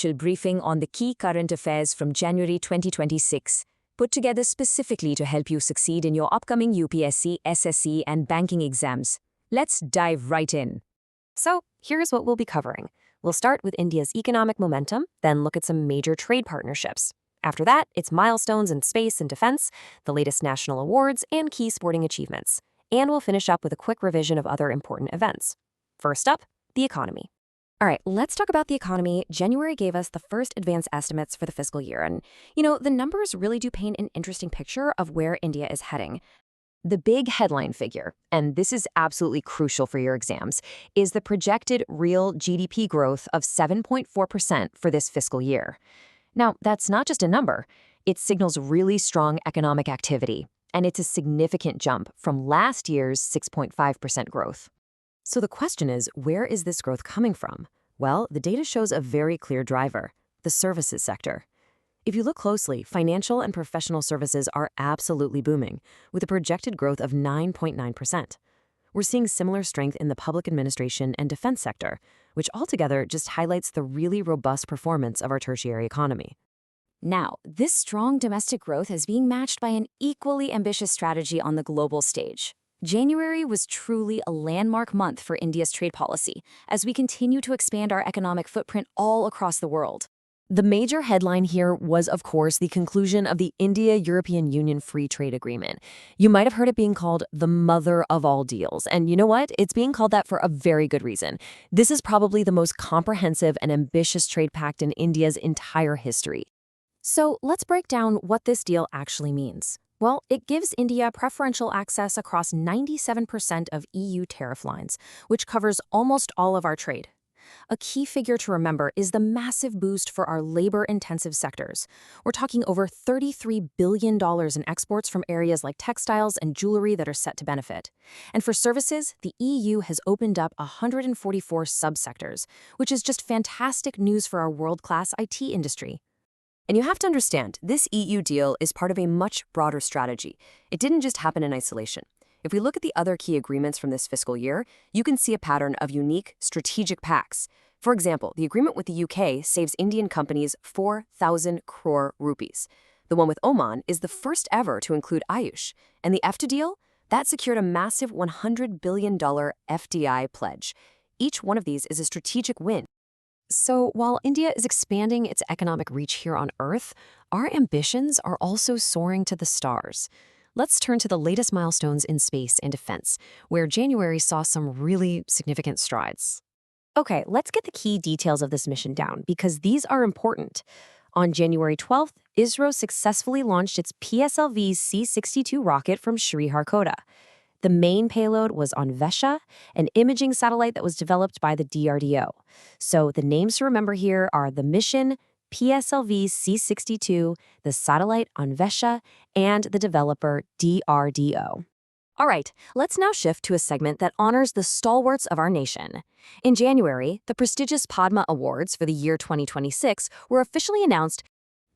chill briefing on the key current affairs from January 2026, put together specifically to help you succeed in your upcoming UPSC, SSC, and banking exams. Let's dive right in. So, here's what we'll be covering. We'll start with India's economic momentum, then look at some major trade partnerships. After that, it's milestones in space and defense, the latest national awards, and key sporting achievements. And we'll finish up with a quick revision of other important events. First up, the economy. All right, let's talk about the economy. January gave us the first advanced estimates for the fiscal year, and, the numbers really do paint an interesting picture of where India is heading. The big headline figure, and this is absolutely crucial for your exams, is the projected real GDP growth of 7.4% for this fiscal year. Now, that's not just a number. It signals really strong economic activity, and it's a significant jump from last year's 6.5% growth. So the question is, where is this growth coming from? Well, the data shows a very clear driver: the services sector. If you look closely, financial and professional services are absolutely booming, with a projected growth of 9.9%. We're seeing similar strength in the public administration and defense sector, which altogether just highlights the really robust performance of our tertiary economy. Now, this strong domestic growth is being matched by an equally ambitious strategy on the global stage. January was truly a landmark month for India's trade policy, as we continue to expand our economic footprint all across the world. The major headline here was, of course, the conclusion of the India-European Union Free Trade Agreement. You might have heard it being called the mother of all deals, and you know what? It's being called that for a very good reason. This is probably the most comprehensive and ambitious trade pact in India's entire history. So let's break down what this deal actually means. Well, it gives India preferential access across 97% of EU tariff lines, which covers almost all of our trade. A key figure to remember is the massive boost for our labor-intensive sectors. We're talking over $33 billion in exports from areas like textiles and jewelry that are set to benefit. And for services, the EU has opened up 144 subsectors, which is just fantastic news for our world-class IT industry. And you have to understand, this EU deal is part of a much broader strategy. It didn't just happen in isolation. If we look at the other key agreements from this fiscal year, you can see a pattern of unique strategic pacts. For example, the agreement with the UK saves Indian companies 4,000 crore rupees. The one with Oman is the first ever to include Ayush. And the EFTA deal? That secured a massive $100 billion FDI pledge. Each one of these is a strategic win. So while India is expanding its economic reach here on Earth, our ambitions are also soaring to the stars. Let's turn to the latest milestones in space and defense, where January saw some really significant strides. Okay, let's get the key details of this mission down, because these are important. On January 12th, ISRO successfully launched its PSLV C-62 rocket from Sriharikota. The main payload was on Vesha, an imaging satellite that was developed by the DRDO. So the names to remember here are the mission, PSLV C-62, the satellite on Vesha, and the developer DRDO. All right, let's now shift to a segment that honors the stalwarts of our nation. In January, the prestigious Padma Awards for the year 2026 were officially announced.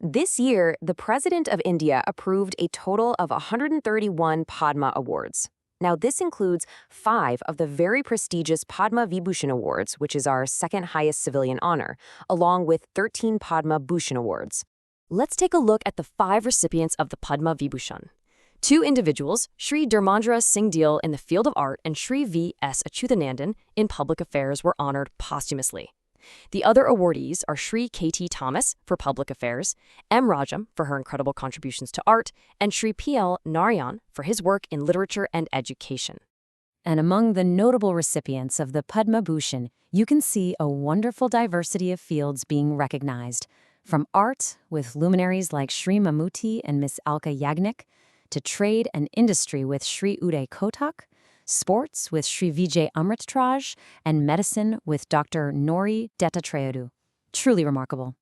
This year, the President of India approved a total of 131 Padma Awards. Now, this includes 5 of the very prestigious Padma Vibhushan Awards, which is our second highest civilian honor, along with 13 Padma Bhushan Awards. Let's take a look at the 5 recipients of the Padma Vibhushan. 2 individuals, Shri Dharmendra Singh Deel in the field of art and Shri V.S. Achyutanandan in public affairs were honored posthumously. The other awardees are Shri K.T. Thomas for public affairs, M. Rajam for her incredible contributions to art, and Shri P.L. Narayan for his work in literature and education. And among the notable recipients of the Padma Bhushan, you can see a wonderful diversity of fields being recognized, from art with luminaries like Shri Mammootty and Miss Alka Yagnik, to trade and industry with Shri Uday Kotak, sports with Shri Vijay Amritraj, and medicine with Dr. Nori Dattatreyu. Truly remarkable.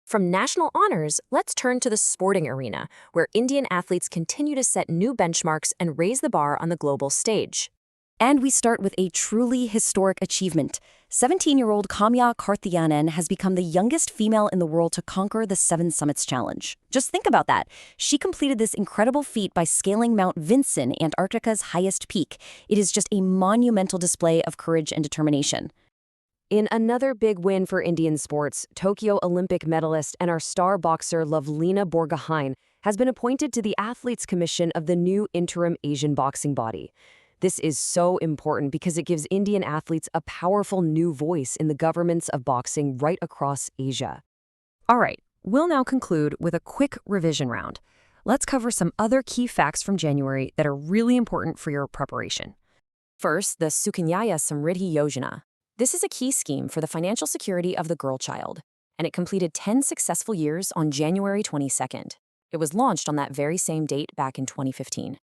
From national honors, let's turn to the sporting arena, where Indian athletes continue to set new benchmarks and raise the bar on the global stage. And we start with a truly historic achievement. 17-year-old Kamya Karthikeyanan has become the youngest female in the world to conquer the 7 Summits Challenge. Just think about that. She completed this incredible feat by scaling Mount Vinson, Antarctica's highest peak. It is just a monumental display of courage and determination. In another big win for Indian sports, Tokyo Olympic medalist and our star boxer Lovelina Borgohain has been appointed to the Athletes Commission of the new interim Asian boxing body. This is so important because it gives Indian athletes a powerful new voice in the governments of boxing right across Asia. All right, we'll now conclude with a quick revision round. Let's cover some other key facts from January that are really important for your preparation. First, the Sukanyaya Samriddhi Yojana. This is a key scheme for the financial security of the girl child, and it completed 10 successful years on January 22nd. It was launched on that very same date back in 2015.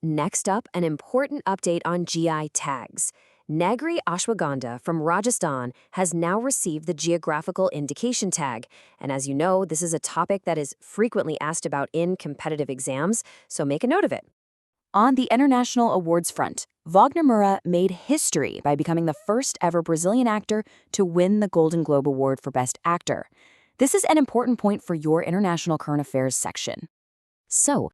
Next up, an important update on GI tags. Nagri Ashwagandha from Rajasthan has now received the geographical indication tag, and as you know, this is a topic that is frequently asked about in competitive exams, so make a note of it. On the international awards front, Wagner Moura made history by becoming the first ever Brazilian actor to win the Golden Globe Award for Best Actor. This is an important point for your international current affairs section. So,